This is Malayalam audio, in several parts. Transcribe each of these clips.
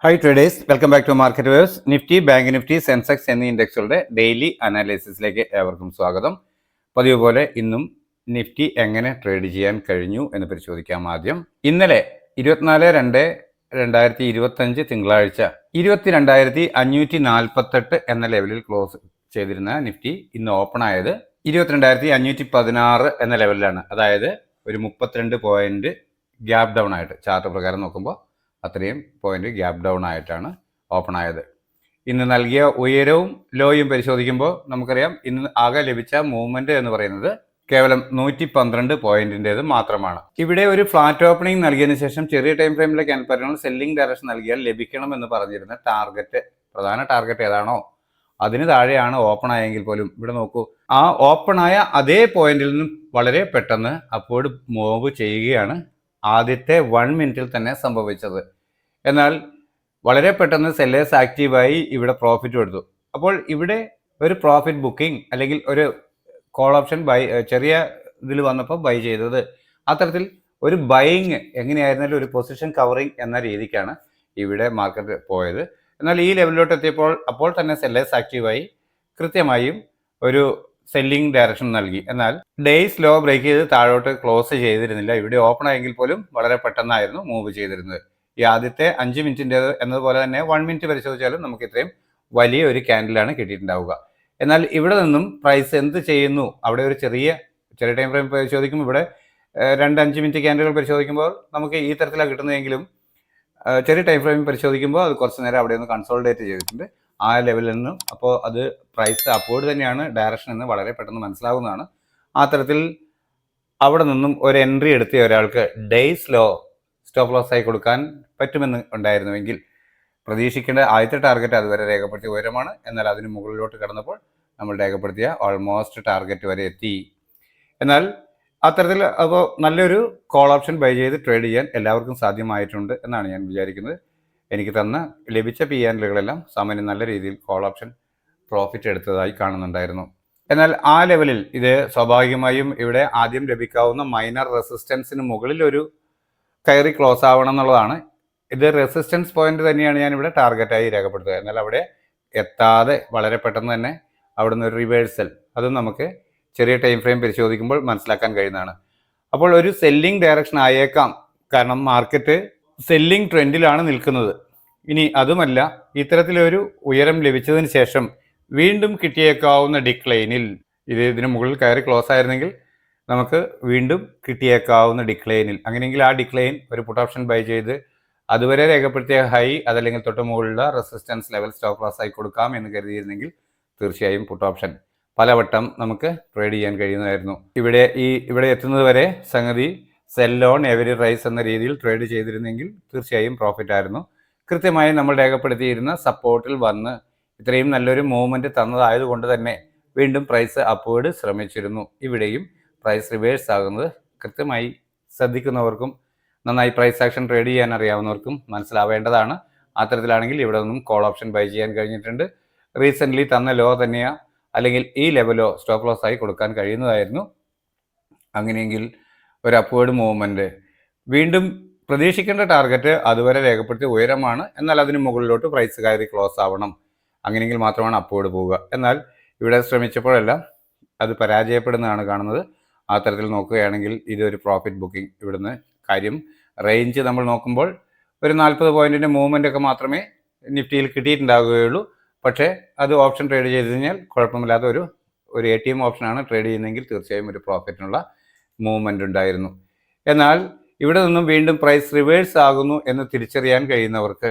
Hi traders, welcome back to market verse. Nifty, bank Nifty, Sensex എന്നീ ഇൻഡെക്സുകളുടെ ഡെയിലി അനാലിസിസിലേക്ക് ഏവർക്കും സ്വാഗതം. പതിവ് പോലെ ഇന്നും നിഫ്റ്റി എങ്ങനെ ട്രേഡ് ചെയ്യാൻ കഴിഞ്ഞു എന്ന് പരിശോധിക്കാം. ആദ്യം ഇന്നലെ 24/2/2025 തിങ്കളാഴ്ച 22,548 എന്ന ലെവലിൽ ക്ലോസ് ചെയ്തിരുന്ന നിഫ്റ്റി ഇന്ന് ഓപ്പൺ ആയത് 22,516 എന്ന ലെവലിലാണ്. അതായത് ഒരു 32 പോയിന്റ് ഗ്യാപ് ഡൗൺ ആയിട്ട് ചാർട്ട് പ്രകാരം നോക്കുമ്പോൾ അത്രയും പോയിന്റ് ഗ്യാപ് ഡൗൺ ആയിട്ടാണ് ഓപ്പൺ ആയത്. ഇന്ന് നൽകിയ ഉയരവും ലോയും പരിശോധിക്കുമ്പോൾ നമുക്കറിയാം ഇന്ന് ആകെ ലഭിച്ച മൂവ്മെന്റ് എന്ന് പറയുന്നത് കേവലം 112 പോയിന്റിൻ്റെത് മാത്രമാണ്. ഇവിടെ ഒരു ഫ്ലാറ്റ് ഓപ്പണിംഗ് നൽകിയതിനു ശേഷം ചെറിയ ടൈം ഫ്രെയിമിലെ ക്യാൻപറിനോൾ സെല്ലിംഗ് ഡയറക്ഷൻ നൽകിയാൽ ലഭിക്കണം എന്ന് പറഞ്ഞിരുന്ന ടാർഗറ്റ്, പ്രധാന ടാർഗറ്റ് ഏതാണോ അതിന് താഴെയാണ് ഓപ്പൺ ആയെങ്കിൽ പോലും ഇവിടെ നോക്കൂ, ആ ഓപ്പൺ ആയ അതേ പോയിന്റിൽ നിന്നും വളരെ പെട്ടെന്ന് അപ്വേർഡ് മൂവ് ചെയ്യുകയാണ് ആദ്യത്തെ 1 മിനിറ്റിൽ തന്നെ സംഭവിച്ചത്. എന്നാൽ വളരെ പെട്ടെന്ന് സെല്ലേഴ്സ് ആക്റ്റീവായി ഇവിടെ പ്രോഫിറ്റ് എടുത്തു. അപ്പോൾ ഇവിടെ ഒരു പ്രോഫിറ്റ് ബുക്കിംഗ് അല്ലെങ്കിൽ ഒരു കോൾ ഓപ്ഷൻ ബൈ ചെറിയ ഇതിൽ വന്നപ്പോൾ ബൈ ചെയ്തത്, അത്തരത്തിൽ ഒരു ബൈയിങ് എങ്ങനെയായിരുന്നാലും ഒരു പൊസിഷൻ കവറിങ് എന്ന രീതിക്കാണ് ഇവിടെ മാർക്കറ്റ് പോയത്. എന്നാൽ ഈ ലെവലിലോട്ട് എത്തിയപ്പോൾ അപ്പോൾ തന്നെ സെല്ലേഴ്സ് ആക്റ്റീവായി കൃത്യമായും ഒരു സെല്ലിംഗ് ഡയറക്ഷൻ നൽകി. എന്നാൽ ഡേയ്സ് ലോ ബ്രേക്ക് ചെയ്ത് താഴോട്ട് ക്ലോസ് ചെയ്തിരുന്നില്ല. ഇവിടെ ഓപ്പൺ ആയെങ്കിൽ പോലും വളരെ പെട്ടെന്നായിരുന്നു മൂവ് ചെയ്തിരുന്നത്. ഈ ആദ്യത്തെ 5 മിനിറ്റിൻ്റെ എന്നതുപോലെ തന്നെ 1 മിനിറ്റ് പരിശോധിച്ചാലും നമുക്ക് ഇത്രയും വലിയ ഒരു ക്യാൻഡിലാണ് കിട്ടിയിട്ടുണ്ടാവുക. എന്നാൽ ഇവിടെ നിന്നും പ്രൈസ് എന്ത് ചെയ്യുന്നു, അവിടെ ഒരു ചെറിയ ടൈം ഫ്രെയിം പരിശോധിക്കുമ്പോൾ ഇവിടെ 2-5 മിനിറ്റ് ക്യാൻഡലുകൾ പരിശോധിക്കുമ്പോൾ നമുക്ക് ഈ തരത്തിലാണ് കിട്ടുന്നതെങ്കിലും ചെറിയ ടൈം ഫ്രെയിം പരിശോധിക്കുമ്പോൾ അത് കുറച്ച് നേരം അവിടെ ഒന്ന് കൺസോളിഡേറ്റ് ചെയ്തിട്ടുണ്ട് ആ ലെവലിൽ നിന്നും. അപ്പോൾ അത് പ്രൈസ് അപ്വേർഡ് തന്നെയാണ് ഡയറക്ഷൻ എന്ന് വളരെ പെട്ടെന്ന് മനസ്സിലാവുന്നതാണ്. ആ തരത്തിൽ അവിടെ നിന്നും ഒരു എൻട്രി എടുത്ത ഒരാൾക്ക് ഡേയ്സ് ലോ സ്റ്റോപ്പ് ലോസ് ആയി കൊടുക്കാൻ പറ്റുമെന്ന് ഉണ്ടായിരുന്നുവെങ്കിൽ പ്രതീക്ഷിക്കേണ്ട ആദ്യത്തെ ടാർഗറ്റ് അതുവരെ രേഖപ്പെടുത്തിയ ഉയരമാണ്. എന്നാൽ അതിന് മുകളിലോട്ട് കടന്നപ്പോൾ നമ്മൾ രേഖപ്പെടുത്തിയ ഓൾമോസ്റ്റ് ടാർഗറ്റ് വരെ എത്തി. എന്നാൽ അത്തരത്തിൽ അപ്പോൾ നല്ലൊരു കോൾ ഓപ്ഷൻ ബൈ ചെയ്ത് ട്രേഡ് ചെയ്യാൻ എല്ലാവർക്കും സാധ്യമായിട്ടുണ്ട് എന്നാണ് ഞാൻ വിചാരിക്കുന്നത്. എനിക്ക് ലഭിച്ച PNLകളെല്ലാം സാമാന്യം നല്ല രീതിയിൽ കോൾ ഓപ്ഷൻ പ്രോഫിറ്റ് എടുത്തതായി കാണുന്നുണ്ടായിരുന്നു. എന്നാൽ ആ ലെവലിൽ ഇത് സ്വാഭാവികമായും ഇവിടെ ആദ്യം ലഭിക്കാവുന്ന മൈനർ റെസിസ്റ്റൻസിന് മുകളിൽ ഒരു കയറി ക്ലോസ് ആവണം എന്നുള്ളതാണ്. ഇത് റെസിസ്റ്റൻസ് പോയിന്റ് തന്നെയാണ് ഞാനിവിടെ ടാർഗറ്റായി രേഖപ്പെടുത്തുക. എന്നാൽ അവിടെ എത്താതെ വളരെ പെട്ടെന്ന് തന്നെ അവിടുന്ന് ഒരു റിവേഴ്സൽ, അതും നമുക്ക് ചെറിയ ടൈം ഫ്രെയിം പരിശോധിക്കുമ്പോൾ മനസ്സിലാക്കാൻ കഴിയുന്നതാണ്. അപ്പോൾ ഒരു സെല്ലിംഗ് ഡയറക്ഷൻ ആയേക്കാം, കാരണം മാർക്കറ്റ് സെല്ലിംഗ് ട്രെൻഡിലാണ് നിൽക്കുന്നത്. ഇനി അതുമല്ല, ഇത്തരത്തിലൊരു ഉയരം ലഭിച്ചതിന് ശേഷം വീണ്ടും കിട്ടിയേക്കാവുന്ന ഡിക്ലൈനിൽ ഇതിന് മുകളിൽ കയറി ക്ലോസ് ആയിരുന്നെങ്കിൽ നമുക്ക് വീണ്ടും കിട്ടിയേക്കാവുന്ന ഡിക്ലൈനിൽ, അങ്ങനെയെങ്കിൽ ആ ഡിക്ലൈൻ ഒരു പുട്ട് ഓപ്ഷൻ ബൈ ചെയ്ത് അതുവരെ രേഖപ്പെടുത്തിയ ഹൈ അതല്ലെങ്കിൽ തൊട്ട് മുകളിലുള്ള റെസിസ്റ്റൻസ് ലെവൽ സ്റ്റോപ്പ് ലോസ് ആയി കൊടുക്കാം എന്ന് കരുതിയിരുന്നെങ്കിൽ തീർച്ചയായും പുട്ട് ഓപ്ഷൻ പലവട്ടം നമുക്ക് ട്രേഡ് ചെയ്യാൻ കഴിയുന്നതായിരുന്നു. ഇവിടെ എത്തുന്നത് വരെ സംഗതി സെൽ ഓൺ എവരി റൈസ് എന്ന രീതിയിൽ ട്രേഡ് ചെയ്തിരുന്നെങ്കിൽ തീർച്ചയായും പ്രോഫിറ്റ് ആയിരുന്നു. കൃത്യമായി നമ്മൾ രേഖപ്പെടുത്തിയിരുന്ന സപ്പോർട്ടിൽ വന്ന് ഇത്രയും നല്ലൊരു മൂവ്മെൻറ്റ് തന്നതായതുകൊണ്ട് തന്നെ വീണ്ടും പ്രൈസ് അപ്വേർഡ് ശ്രമിച്ചിരുന്നു. ഇവിടെയും പ്രൈസ് റിവേഴ്സ് ആകുന്നത് കൃത്യമായി ശ്രദ്ധിക്കുന്നവർക്കും നന്നായി പ്രൈസ് ആക്ഷൻ ട്രേഡ് ചെയ്യാൻ അറിയാവുന്നവർക്കും മനസ്സിലാവേണ്ടതാണ്. അത്തരത്തിലാണെങ്കിൽ ഇവിടെ നിന്നും കോൾ ഓപ്ഷൻ ബൈ ചെയ്യാൻ കഴിഞ്ഞിട്ടുണ്ട്. റീസെൻ്റ്ലി തന്ന ലോ തന്നെയാ അല്ലെങ്കിൽ ഈ ലെവലോ സ്റ്റോപ്പ് ലോസ് ആയി കൊടുക്കാൻ കഴിയുന്നതായിരുന്നു. അങ്ങനെയെങ്കിൽ ഒരു അപ്വേർഡ് മൂവ്മെൻറ്റ്, വീണ്ടും പ്രതീക്ഷിക്കേണ്ട ടാർഗറ്റ് അതുവരെ രേഖപ്പെടുത്തിയ ഉയരമാണ്. എന്നാൽ അതിന് മുകളിലോട്ട് പ്രൈസ് കയറി ക്ലോസ് ആവണം, അങ്ങനെയെങ്കിൽ മാത്രമാണ് അപ്വേർഡ് പോവുക. എന്നാൽ ഇവിടെ ശ്രമിച്ചപ്പോഴെല്ലാം അത് പരാജയപ്പെടുന്നതാണ് കാണുന്നത്. ആ തരത്തിൽ നോക്കുകയാണെങ്കിൽ ഇതൊരു പ്രോഫിറ്റ് ബുക്കിംഗ്. ഇവിടുന്ന് കാര്യം റേഞ്ച് നമ്മൾ നോക്കുമ്പോൾ ഒരു 40 പോയിന്റിൻ്റെ മൂവ്മെൻ്റ് ഒക്കെ മാത്രമേ നിഫ്റ്റിയിൽ കിട്ടിയിട്ടുണ്ടാവുകയുള്ളൂ. പക്ഷേ അത് ഓപ്ഷൻ ട്രേഡ് ചെയ്ത് കഴിഞ്ഞാൽ കുഴപ്പമില്ലാത്ത ഒരു ATM ഓപ്ഷനാണ് ട്രേഡ് ചെയ്യുന്നതെങ്കിൽ തീർച്ചയായും ഒരു പ്രോഫിറ്റിനുള്ള മൂവ്മെൻ്റ് ഉണ്ടായിരുന്നു. എന്നാൽ ഇവിടെ നിന്നും വീണ്ടും പ്രൈസ് റിവേഴ്സ് ആകുന്നു എന്ന് തിരിച്ചറിയാൻ കഴിയുന്നവർക്ക്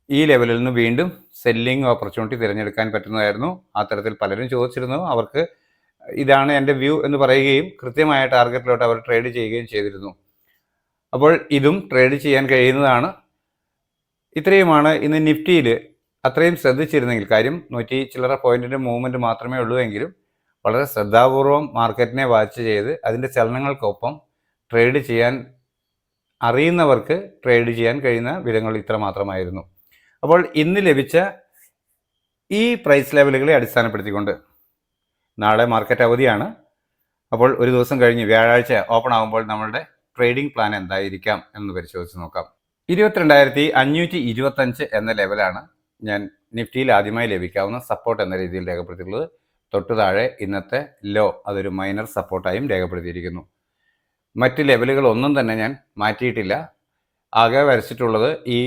ഈ ലെവലിൽ നിന്ന് വീണ്ടും സെല്ലിംഗ് ഓപ്പർച്യൂണിറ്റി തിരഞ്ഞെടുക്കാൻ പറ്റുന്നതായിരുന്നു. ആ തരത്തിൽ പലരും ചോദിച്ചിരുന്നു. അവർക്ക് ഇതാണ് എൻ്റെ വ്യൂ എന്ന് പറയുകയും കൃത്യമായ ടാർഗറ്റിലോട്ട് അവർ ട്രേഡ് ചെയ്യുകയും ചെയ്തിരുന്നു. അപ്പോൾ ഇതും ട്രേഡ് ചെയ്യാൻ കഴിയുന്നതാണ്. ഇത്രയുമാണ് ഇന്ന് നിഫ്റ്റിയിൽ. അത്രയും ശ്രദ്ധിച്ചിരുന്നെങ്കിൽ, കാര്യം 100 ചില്ലറ പോയിന്റിൻ്റെ മൂവ്മെൻറ്റ് മാത്രമേ ഉള്ളൂ എങ്കിലും വളരെ ശ്രദ്ധാപൂർവം മാർക്കറ്റിനെ വാച്ച് ചെയ്ത് അതിൻ്റെ ചലനങ്ങൾക്കൊപ്പം ട്രേഡ് ചെയ്യാൻ അറിയുന്നവർക്ക് ട്രേഡ് ചെയ്യാൻ കഴിയുന്ന വിധങ്ങൾ ഇത്ര മാത്രമായിരുന്നു. അപ്പോൾ ഇന്ന് ലഭിച്ച ഈ പ്രൈസ് ലെവലുകളെ അടിസ്ഥാനപ്പെടുത്തിക്കൊണ്ട് നാളെ മാർക്കറ്റ് അവധിയാണ്. അപ്പോൾ ഒരു ദിവസം കഴിഞ്ഞ് വ്യാഴാഴ്ച ഓപ്പൺ ആകുമ്പോൾ നമ്മളുടെ ട്രേഡിംഗ് പ്ലാൻ എന്തായിരിക്കാം എന്ന് പരിശോധിച്ച് നോക്കാം. 22,525 എന്ന ലെവലാണ് ഞാൻ നിഫ്റ്റിയിൽ ആദ്യമായി ലഭിക്കാവുന്ന സപ്പോർട്ട് എന്ന രീതിയിൽ രേഖപ്പെടുത്തിയിട്ടുള്ളത്. തൊട്ടു താഴെ ഇന്നത്തെ ലോ അതൊരു മൈനർ സപ്പോർട്ടായും രേഖപ്പെടുത്തിയിരിക്കുന്നു. മറ്റ് ലെവലുകളൊന്നും തന്നെ ഞാൻ മാറ്റിയിട്ടില്ല. ആകെ വരച്ചിട്ടുള്ളത് ഈ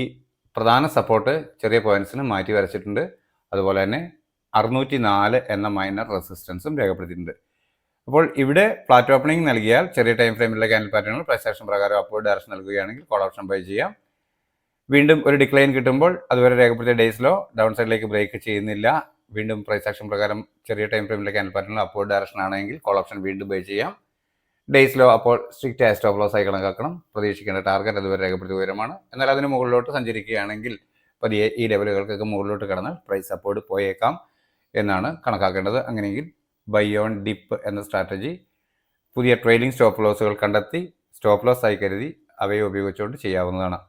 പ്രധാന സപ്പോർട്ട് ചെറിയ പോയിന്റ്സിന് മാറ്റി വരച്ചിട്ടുണ്ട്. അതുപോലെ തന്നെ 604 എന്ന മൈനർ റെസിസ്റ്റൻസും രേഖപ്പെടുത്തിയിട്ടുണ്ട്. അപ്പോൾ ഇവിടെ ഫ്ലാറ്റ് ഓപ്പണിംഗ് നൽകിയാൽ ചെറിയ ടൈം ഫ്രെയിമിലെ ക്യാൻഡിൽ പാറ്റേണുകൾ പ്രൈസ് ആക്ഷൻ പ്രകാരം അപ്വേർഡ് ഡയറക്ഷൻ നൽകുകയാണെങ്കിൽ കോൾ ഓപ്ഷൻ ബൈ ചെയ്യാം. വീണ്ടും ഒരു ഡിക്ലൈൻ കിട്ടുമ്പോൾ അതുവരെ രേഖപ്പെടുത്തിയ ഡേയ്സിലോ ഡൗൺ സൈഡിലേക്ക് ബ്രേക്ക് ചെയ്യുന്നില്ല, വീണ്ടും പ്രൈസ് ആക്ഷൻ പ്രകാരം ചെറിയ ടൈം ഫ്രെയിമിലെ ക്യാൻഡിൽ പാറ്റേണുകൾ അപ്വേർഡ് ഡയറക്ഷൻ ആണെങ്കിൽ കോൾ ഓപ്ഷൻ വീണ്ടും ബൈ ചെയ്യാം. ഡേയ്സിലോ അപ്പോൾ സ്ട്രിക്റ്റ് ആയ സ്റ്റോപ്പ് ലോസ് ആയി കണക്കാക്കണം. പ്രതീക്ഷിക്കേണ്ട ടാർഗറ്റ് അതുവരെ രേഖപ്പെടുത്തിയ ഉയരമാണ്. എന്നാൽ അതിന് മുകളിലോട്ട് സഞ്ചരിക്കുകയാണെങ്കിൽ പതിയെ ഈ ലെവലുകൾക്കൊക്കെ മുകളിലോട്ട് കടന്നാൽ പ്രൈസ് അപ്വേർഡ് പോയേക്കാം എന്നാണ് കണക്കാക്കേണ്ടത്. അങ്ങനെയെങ്കിൽ ബൈ ഓൺ ഡിപ്പ് എന്ന സ്ട്രാറ്റജി പുതിയ ട്രെയിലിംഗ് സ്റ്റോപ്പ് ലോസുകൾ കണ്ടെത്തി സ്റ്റോപ്പ് ലോസ് ആയി കരുതി അവയെ ഉപയോഗിച്ചുകൊണ്ട് ചെയ്യാവുന്നതാണ്.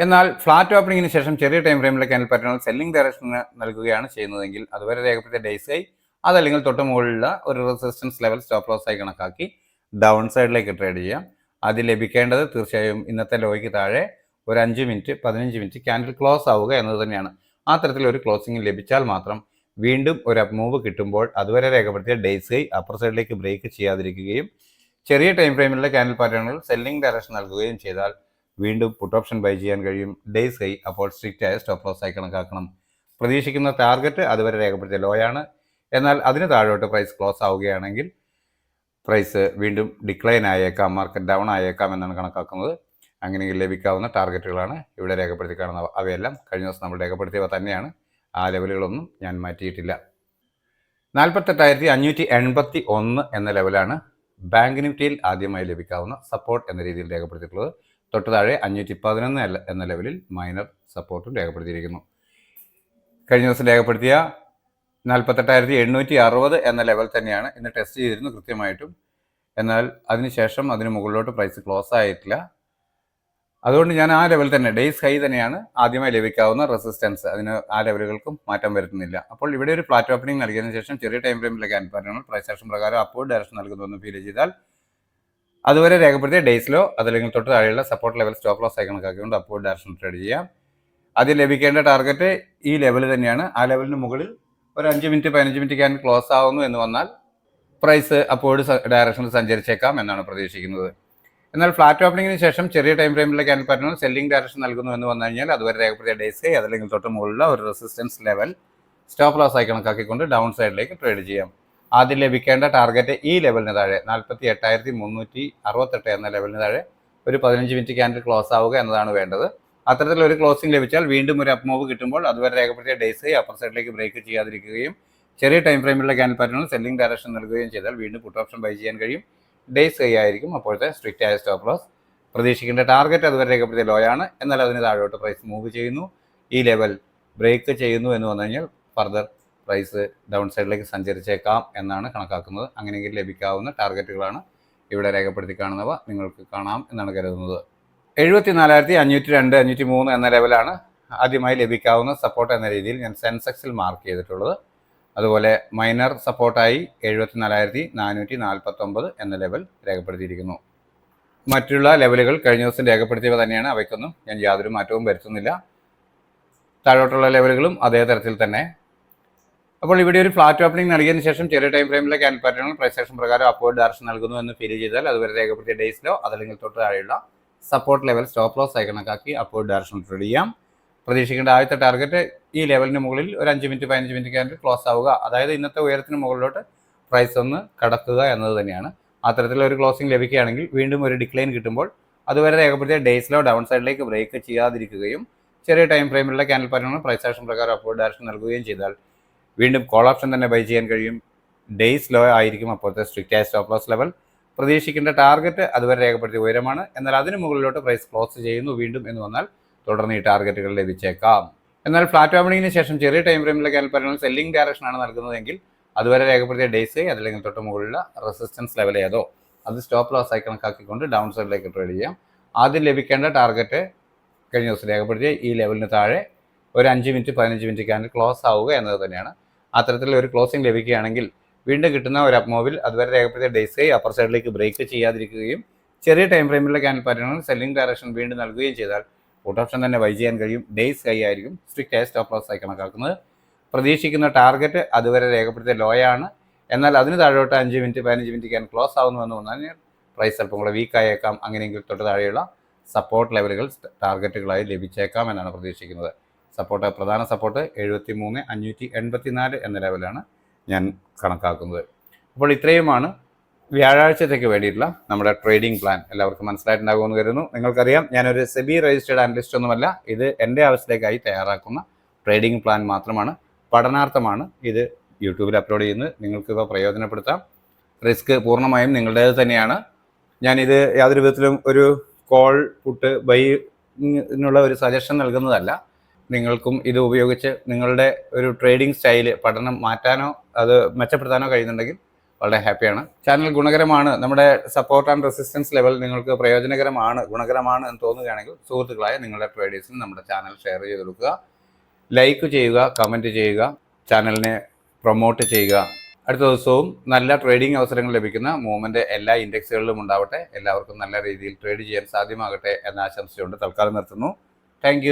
എന്നാൽ ഫ്ലാറ്റ് ഓപ്പണിങ്ങിന് ശേഷം ചെറിയ ടൈം ഫ്രെയിമിലെ ക്യാൻഡിൽ പാറ്റേണുകൾ സെല്ലിംഗ് ഡയറക്ഷന് നൽകുകയാണ് ചെയ്യുന്നതെങ്കിൽ അതുവരെ രേഖപ്പെടുത്തിയ ഡേയ്സ് ആയി അതല്ലെങ്കിൽ തൊട്ട് മുകളിലുള്ള ഒരു റെസിസ്റ്റൻസ് ലെവൽ സ്റ്റോപ്പ് ലോസ് ആയി കണക്കാക്കി ഡൗൺ സൈഡിലേക്ക് ട്രേഡ് ചെയ്യാം. അത് ലഭിക്കേണ്ടത് തീർച്ചയായും ഇന്നത്തെ ലോയ്ക്ക് താഴെ ഒരു 5 മിനിറ്റ് 15 മിനിറ്റ് ക്യാൻഡിൽ ക്ലോസ് ആവുക എന്നത് തന്നെയാണ്. ആ തരത്തിലൊരു ക്ലോസിംഗ് ലഭിച്ചാൽ മാത്രം വീണ്ടും ഒരു അപ്പ് മൂവ് കിട്ടുമ്പോൾ അതുവരെ രേഖപ്പെടുത്തിയ ഡേയ്സ് ഹൈ അപ്പർ സൈഡിലേക്ക് ബ്രേക്ക് ചെയ്യാതിരിക്കുകയും ചെറിയ ടൈം ഫ്രെയിമിലുള്ള ക്യാൻഡിൽ പാറ്റേണുകൾ സെല്ലിംഗ് ഡയറക്ഷൻ നൽകുകയും ചെയ്താൽ വീണ്ടും പുട്ട് ഓപ്ഷൻ ബൈ ചെയ്യാൻ കഴിയും. ഡേയ്സ് ഹൈ അപ്പോൾ സ്ട്രിക്റ്റ് ആയ സ്റ്റോപ്പ് ലോസ് ആയി കണക്കാക്കണം. പ്രതീക്ഷിക്കുന്ന ടാർഗറ്റ് അതുവരെ രേഖപ്പെടുത്തിയ ലോയാണ്. എന്നാൽ അതിന് താഴോട്ട് പ്രൈസ് ക്ലോസ് ആവുകയാണെങ്കിൽ പ്രൈസ് വീണ്ടും ഡിക്ലൈൻ ആയേക്കാം, മാർക്കറ്റ് ഡൗൺ ആയേക്കാം എന്നാണ് കണക്കാക്കുന്നത്. അങ്ങനെയെങ്കിൽ ലഭിക്കാവുന്ന ടാർഗറ്റുകളാണ് ഇവിടെ രേഖപ്പെടുത്തി കാണുന്നവ. അവയെല്ലാം കഴിഞ്ഞ ദിവസം നമ്മൾ രേഖപ്പെടുത്തിയവ തന്നെയാണ്. ആ ലെവലുകളൊന്നും ഞാൻ മാറ്റിയിട്ടില്ല. 48,581 എന്ന ലെവലാണ് ബാങ്ക് നിഫ്റ്റിയിൽ ആദ്യമായി ലഭിക്കാവുന്ന സപ്പോർട്ട് എന്ന രീതിയിൽ രേഖപ്പെടുത്തിയിട്ടുള്ളത്. തൊട്ട് താഴെ 511 എന്ന ലെവലിൽ മൈനർ സപ്പോർട്ടും രേഖപ്പെടുത്തിയിരിക്കുന്നു. കഴിഞ്ഞ ദിവസം രേഖപ്പെടുത്തിയ 48,860 എന്ന ലെവൽ തന്നെയാണ് ഇന്ന് ടെസ്റ്റ് ചെയ്തിരുന്നു കൃത്യമായിട്ടും. എന്നാൽ അതിനുശേഷം അതിന് മുകളിലോട്ട് പ്രൈസ് ക്ലോസ് ആയിട്ടില്ല. അതുകൊണ്ട് ഞാൻ ആ ലെവൽ തന്നെ ഡേയ്സ് ഹൈ തന്നെയാണ് ആദ്യമായി ലഭിക്കാവുന്ന റെസിസ്റ്റൻസ്. അതിന് ആ ലെവലുകൾക്കും മാറ്റം വരുത്തുന്നില്ല. അപ്പോൾ ഇവിടെ ഒരു ഫ്ലാറ്റ് ഓപ്പണിംഗ് നൽകിയതിനു ശേഷം ചെറിയ ടൈം ഫ്രെയിമിലെ ക്യാൻഡിൽ പാറ്റേണുകൾ പ്രൈസ് ആക്ഷൻ പ്രകാരം അപ്വേർഡ് ഡയറക്ഷൻ നൽകുന്നുവെന്ന് ഫീൽ ചെയ്താൽ അതുവരെ രേഖപ്പെടുത്തിയ ഡേയ്സിലോ അതല്ലെങ്കിൽ തൊട്ട് താഴെയുള്ള സപ്പോർട്ട് ലെവൽ സ്റ്റോപ്പ് ലോസ് ആയി കണക്കാക്കിക്കൊണ്ട് അപ്വേർഡ് ഡയറക്ഷൻ ട്രേഡ് ചെയ്യാം. ആദ്യം ലഭിക്കേണ്ട ടാർഗറ്റ് ഈ ലെവൽ തന്നെയാണ്. ആ ലെവലിന് മുകളിൽ ഒരു 5 മിനിറ്റ് 15 മിനിറ്റ് ക്യാൻഡിൽ ക്ലോസ് ആവുന്നു എന്ന് വന്നാൽ പ്രൈസ് അപ്വേർഡ് ഡയറക്ഷനിൽ സഞ്ചരിച്ചേക്കാം എന്നാണ് പ്രതീക്ഷിക്കുന്നത്. എന്നാൽ ഫ്ലാറ്റ് ഓപ്പണിങ്ങിന് ശേഷം ചെറിയ ടൈം ഫ്രെയിമിലെ ക്യാൻഡിൽ പാറ്റേണുകൾ സെല്ലിംഗ് ഡയറക്ഷൻ നൽകുന്നു എന്ന് വന്നു കഴിഞ്ഞാൽ അതുവരെ രേഖപ്പെടുത്തിയ ഡേയ്സ് ഹൈ അതല്ലെങ്കിൽ തൊട്ട് മുകളിലുള്ള ഒരു റെസിസ്റ്റൻസ് ലെവൽ സ്റ്റോപ്പ് ലോസ് ആയി കണക്കാക്കിക്കൊണ്ട് ഡൗൺ സൈഡിലേക്ക് ട്രേഡ് ചെയ്യാം. ആദ്യം ലഭിക്കേണ്ട ടാർഗറ്റ് ഈ ലെവലിന് താഴെ 48,368 എന്ന ലെവലിന് താഴെ ഒരു 15 മിനിറ്റ് ക്യാൻഡിൽ ക്ലോസ് ആവുക എന്നതാണ് വേണ്ടത്. അത്തരത്തിലൊരു ക്ലോസിംഗ് ലഭിച്ചാൽ വീണ്ടും ഒരു അപ്പ് മൂവ് കിട്ടുമ്പോൾ അതുവരെ രേഖപ്പെടുത്തിയ ഡേയ്സ് ഹൈ അപ്പർ സൈഡിലേക്ക് ബ്രേക്ക് ചെയ്യാതിരിക്കുകയും ചെറിയ ടൈം ഫ്രെയിമിലുള്ള ക്യാൻഡിൽ പാറ്റേണുകൾ സെല്ലിംഗ് ഡയറക്ഷൻ നൽകുകയും ചെയ്താൽ വീണ്ടും പുട്ട് ഓപ്ഷൻ ബൈ ചെയ്യാൻ കഴിയും. ഡേയ്സ് ഹൈ ആയിരിക്കും അപ്പോഴത്തെ സ്ട്രിക്റ്റ് ആയ സ്റ്റോപ്പ് ലോസ്. പ്രതീക്ഷിക്കേണ്ട ടാർഗറ്റ് അതുവരെ രേഖപ്പെടുത്തിയ ലോയാണ്. എന്നാൽ അതിന് താഴോട്ട് പ്രൈസ് മൂവ് ചെയ്യുന്നു, ഈ ലെവൽ ബ്രേക്ക് ചെയ്യുന്നു എന്ന് വന്നു കഴിഞ്ഞാൽ ഫർദർ പ്രൈസ് ഡൗൺ സൈഡിലേക്ക് സഞ്ചരിച്ചേക്കാം എന്നാണ് കണക്കാക്കുന്നത്. അങ്ങനെയെങ്കിൽ ലഭിക്കാവുന്ന ടാർഗറ്റുകളാണ് ഇവിടെ രേഖപ്പെടുത്തി കാണുന്നവ. നിങ്ങൾക്ക് കാണാം എന്നാണ് കരുതുന്നത്. 74,502 503 എന്ന ലെവലാണ് ആദ്യമായി ലഭിക്കാവുന്ന സപ്പോർട്ട് എന്ന രീതിയിൽ ഞാൻ സെൻസെക്സിൽ മാർക്ക് ചെയ്തിട്ടുള്ളത്. അതുപോലെ മൈനർ സപ്പോർട്ടായി 74,449 എന്ന ലെവൽ രേഖപ്പെടുത്തിയിരിക്കുന്നു. മറ്റുള്ള ലെവലുകൾ കഴിഞ്ഞ ദിവസം രേഖപ്പെടുത്തിയവ തന്നെയാണ്. അവയ്ക്കൊന്നും ഞാൻ യാതൊരു മാറ്റവും വരുത്തുന്നില്ല. താഴോട്ടുള്ള ലെവലുകളും അതേ തരത്തിൽ തന്നെ. അപ്പോൾ ഇവിടെ ഒരു ഫ്ലാറ്റ് ഓപ്പണിംഗ് നൽകിയതിനു ശേഷം ചെറിയ ടൈം ഫ്രെയിമിലെ ക്യാൻഡിൽ പാറ്റേണുകൾ പ്രൈസ് ആക്ഷൻ പ്രകാരം അപ്വേർഡ് ഡയറക്ഷൻ നൽകുന്നു എന്ന് ഫീൽ ചെയ്താൽ അതുവരെ രേഖപ്പെടുത്തിയ ഡേയ്സിലോ അതല്ലെങ്കിൽ തൊട്ട് താഴെയുള്ള സപ്പോർട്ട് ലെവൽ സ്റ്റോപ്പ് ലോസ് ആയി കണക്കാക്കി അപ്വേർഡ് ഡയറക്ഷൻ ട്രേഡ് ചെയ്യാം. പ്രതീക്ഷിക്കേണ്ട ആദ്യത്തെ ടാർഗറ്റ് ഈ ലെവലിന് മുകളിൽ ഒരു 5 മിനിറ്റ് 15 മിനിറ്റ് ക്യാൻഡിൽ ക്ലോസ് ആവുക, അതായത് ഇന്നത്തെ ഉയരത്തിന് മുകളിലോട്ട് പ്രൈസ് ഒന്ന് കടക്കുക എന്നത് തന്നെയാണ്. അത്തരത്തിലൊരു ക്ലോസിംഗ് ലഭിക്കുകയാണെങ്കിൽ വീണ്ടും ഒരു ഡിക്ലൈൻ കിട്ടുമ്പോൾ അതുവരെ രേഖപ്പെടുത്തിയ ഡേയ്സിലോ ഡൗൺ സൈഡിലേക്ക് ബ്രേക്ക് ചെയ്യാതിരിക്കുകയും ചെറിയ ടൈം ഫ്രെയിമിലുള്ള ക്യാൻഡിൽ പാറ്റേണുകൾ പ്രൈസ് ആക്ഷൻ പ്രകാരം അപ്വേർഡ് ഡയറക്ഷൻ നൽകുകയും ചെയ്താൽ വീണ്ടും കോൾ ഓപ്ഷൻ തന്നെ ബൈ ചെയ്യാൻ കഴിയും. ഡേയ്സ് ലോ ആയിരിക്കും അപ്പോഴത്തെ സ്ട്രിക്റ്റ് ആയ സ്റ്റോപ്പ് ലോസ് ലെവൽ. പ്രതീക്ഷിക്കേണ്ട ടാർഗറ്റ് അതുവരെ രേഖപ്പെടുത്തിയ ഉയരമാണ്. എന്നാൽ അതിന് മുകളിലോട്ട് പ്രൈസ് ക്ലോസ് ചെയ്യുന്നു വീണ്ടും എന്ന് വന്നാൽ തുടർന്ന് ഈ ടാർഗറ്റുകൾ ലഭിച്ചേക്കാം. എന്നാൽ ഫ്ലാറ്റ് ഓപ്പണിങ്ങിന് ശേഷം ചെറിയ ടൈം ഫ്രെയിമിലെ ക്യാൻഡിൽ പാറ്റേണുകൾ സെല്ലിംഗ് ഡയറക്ഷനാണ് നൽകുന്നതെങ്കിൽ അതുവരെ രേഖപ്പെടുത്തിയ ഡേയ്സ് അതല്ലെങ്കിൽ തൊട്ട് മുകളിലുള്ള റെസിസ്റ്റൻസ് ലെവൽ ഏതോ അത് സ്റ്റോപ്പ് ലോസ് ആയി കണക്കാക്കിക്കൊണ്ട് ഡൗൺ സൈഡിലേക്ക് ട്രേഡ് ചെയ്യാം. ആദ്യം ലഭിക്കേണ്ട ടാർഗറ്റ് കഴിഞ്ഞ ദിവസം രേഖപ്പെടുത്തിയ ഈ ലെവലിന് താഴെ ഒരു 5 മിനിറ്റ് 15 മിനിറ്റ് ക്യാൻഡിൽ ക്ലോസ് ആവുക എന്നത് തന്നെയാണ്. അത്തരത്തിലുള്ള ഒരു ക്ലോസിംഗ് ലഭിക്കുകയാണെങ്കിൽ വീണ്ടും കിട്ടുന്ന ഒരു അപ്പ് മൂവിൽ അതുവരെ രേഖപ്പെടുത്തിയ ഡേയ്സ് അപ്പർ സൈഡിലേക്ക് ബ്രേക്ക് ചെയ്യാതിരിക്കുകയും ചെറിയ ടൈം ഫ്രെയിമിലുള്ള ക്യാൻഡിൽ പാറ്റേണുകൾ സെല്ലിംഗ് ഡയറക്ഷൻ വീണ്ടും നൽകുകയും ചെയ്താൽ പുട്ട് ഓപ്ഷൻ തന്നെ ബൈ ചെയ്യാൻ കഴിയും. ഡേയ്സ് ഹൈ ആയിരിക്കും. സ്ട്രിക്റ്റ് ആയ സ്റ്റോപ്പ് ലോസ് ആയി കണക്കാക്കുന്നത്. പ്രതീക്ഷിക്കുന്ന ടാർഗറ്റ് അതുവരെ രേഖപ്പെടുത്തിയ ലോ ആണ്. എന്നാൽ അതിന് താഴോട്ട് 5 മിനിറ്റ് 15 മിനിറ്റ് ക്ലോസ് ആവുന്നുവെന്ന് വന്നാൽ പ്രൈസ് അല്പം കൂടെ വീക്ക് ആയേക്കാം. അങ്ങനെയെങ്കിൽ തൊട്ട് താഴെയുള്ള സപ്പോർട്ട് ലെവലുകൾ ടാർഗറ്റുകളായി ലഭിച്ചേക്കാം എന്നാണ് പ്രതീക്ഷിക്കുന്നത്. പ്രധാന സപ്പോർട്ട് 73,584 എന്ന ലെവലാണ് ഞാൻ കണക്കാക്കുന്നത്. അപ്പോൾ ഇത്രയുമാണ് വ്യാഴാഴ്ചത്തേക്ക് വേണ്ടിയിട്ടുള്ള നമ്മുടെ ട്രേഡിംഗ് പ്ലാൻ. എല്ലാവർക്കും മനസ്സിലായിട്ടുണ്ടാകുമെന്ന് കരുതുന്നു. നിങ്ങൾക്കറിയാം, ഞാനൊരു സെബി രജിസ്റ്റേർഡ് അനലിസ്റ്റ് ഒന്നുമല്ല. ഇത് എൻ്റെ ആവശ്യത്തേക്കായി തയ്യാറാക്കുന്ന ട്രേഡിംഗ് പ്ലാൻ മാത്രമാണ്. പഠനാർത്ഥമാണ് ഇത് യൂട്യൂബിൽ അപ്ലോഡ് ചെയ്യുന്നത്. നിങ്ങൾക്കിവ പ്രയോജനപ്പെടുത്താം. റിസ്ക് പൂർണ്ണമായും നിങ്ങളുടേത് തന്നെയാണ്. ഞാനിത് യാതൊരു വിധത്തിലും ഒരു കോൾ പുട്ട് ബൈനുള്ള ഒരു സജഷൻ നൽകുന്നതല്ല. നിങ്ങൾക്കും ഇത് ഉപയോഗിച്ച് നിങ്ങളുടെ ഒരു ട്രേഡിംഗ് സ്റ്റൈല് പഠനം മാറ്റാനോ അത് മെച്ചപ്പെടുത്താനോ കഴിയുന്നുണ്ടെങ്കിൽ വളരെ ഹാപ്പിയാണ്. ചാനൽ ഗുണകരമാണ്, നമ്മുടെ സപ്പോർട്ട് ആൻഡ് റെസിസ്റ്റൻസ് ലെവൽ നിങ്ങൾക്ക് പ്രയോജനകരമാണ്, ഗുണകരമാണ് എന്ന് തോന്നുകയാണെങ്കിൽ സുഹൃത്തുക്കളായ നിങ്ങളുടെ ട്രേഡേഴ്സിന് നമ്മുടെ ചാനൽ ഷെയർ ചെയ്ത് കൊടുക്കുക, ലൈക്ക് ചെയ്യുക, കമൻറ്റ് ചെയ്യുക, ചാനലിനെ പ്രൊമോട്ട് ചെയ്യുക. അടുത്ത ദിവസവും നല്ല ട്രേഡിംഗ് അവസരങ്ങൾ ലഭിക്കുന്ന മൂവ്മെൻറ്റ് എല്ലാ ഇൻഡെക്സുകളിലും ഉണ്ടാവട്ടെ. എല്ലാവർക്കും നല്ല രീതിയിൽ ട്രേഡ് ചെയ്യാൻ സാധ്യമാകട്ടെ എന്ന ആശംസയുണ്ട് തൽക്കാലം നിർത്തുന്നു. താങ്ക്